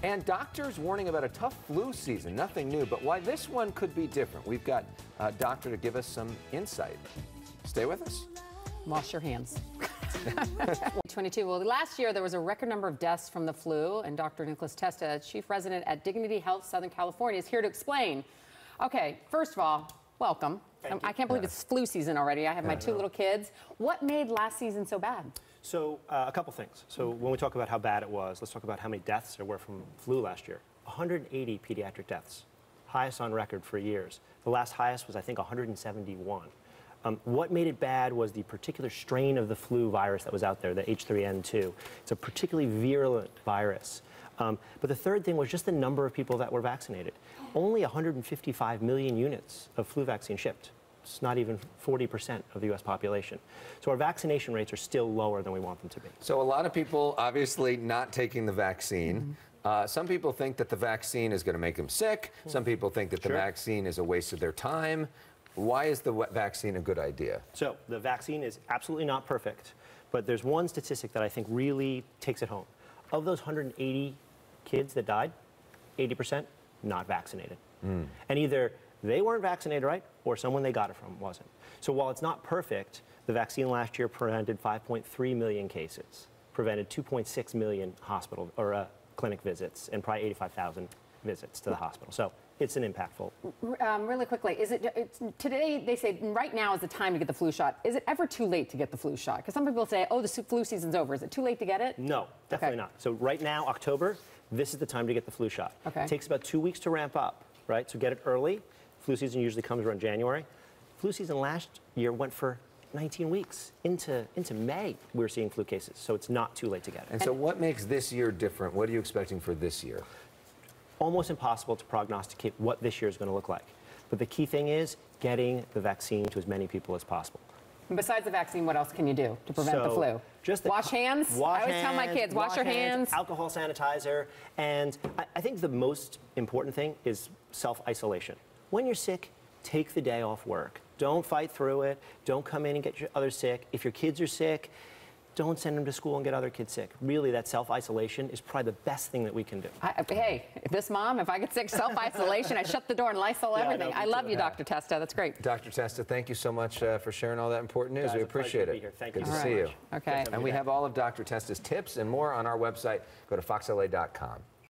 And doctors warning about a tough flu season. Nothing new, but why this one could be different. We've got a doctor to give us some insight. Stay with us. Wash your hands. 22. Well, last year there was a record number of deaths from the flu, and Dr. Nicholas Testa, chief resident at Dignity Health Southern California, is here to explain. Okay, first of all, welcome. I can't believe it's flu season already. I have my two little kids. What made last season so bad? So a couple things. So when we talk about how bad it was, let's talk about how many deaths there were from flu last year. 180 pediatric deaths, highest on record for years. The last highest was, I think, 171. What made it bad was the particular strain of the flu virus that was out there, the H3N2. It's a particularly virulent virus. But the third thing was just the number of people that were vaccinated. Only 155 million units of flu vaccine shipped. It's not even 40% of the U.S. population. So our vaccination rates are still lower than we want them to be. So a lot of people obviously not taking the vaccine. Some people think that the vaccine is going to make them sick. Some people think that the vaccine is a waste of their time. Why is the vaccine a good idea? So the vaccine is absolutely not perfect, but there's one statistic that I think really takes it home. Of those 180 kids that died, 80% not vaccinated. And either they weren't vaccinated right, or someone they got it from wasn't. So while it's not perfect, the vaccine last year prevented 5.3 million cases, prevented 2.6 million hospital or clinic visits, and probably 85,000 visits to the hospital. So it's an impactful. Really quickly, today they say right now is the time to get the flu shot. Is it ever too late to get the flu shot? Because some people say, oh, the flu season's over. Is it too late to get it? No, definitely not. So right now, October, this is the time to get the flu shot. It takes about 2 weeks to ramp up, right? So get it early. Flu season usually comes around January. Flu season last year went for 19 weeks. Into May, we were seeing flu cases. So it's not too late to get it. And so what makes this year different? What are you expecting for this year? Almost impossible to prognosticate what this year is going to look like. But the key thing is getting the vaccine to as many people as possible. And besides the vaccine, what else can you do to prevent the flu? Just wash hands. I always tell my kids, wash your hands. Alcohol sanitizer. And I think the most important thing is self-isolation. When you're sick, take the day off work. Don't fight through it. Don't come in and get your others sick. If your kids are sick, don't send them to school and get other kids sick. Really, that self-isolation is probably the best thing that we can do. Hey, this mom, if I get sick, self-isolation, I shut the door and Lysol everything. I love you, Dr. Testa. That's great. Dr. Testa, thank you so much for sharing all that important news. Guys, we appreciate it. Thank Good you to see you. Okay. And we have all of Dr. Testa's tips and more on our website. Go to foxla.com.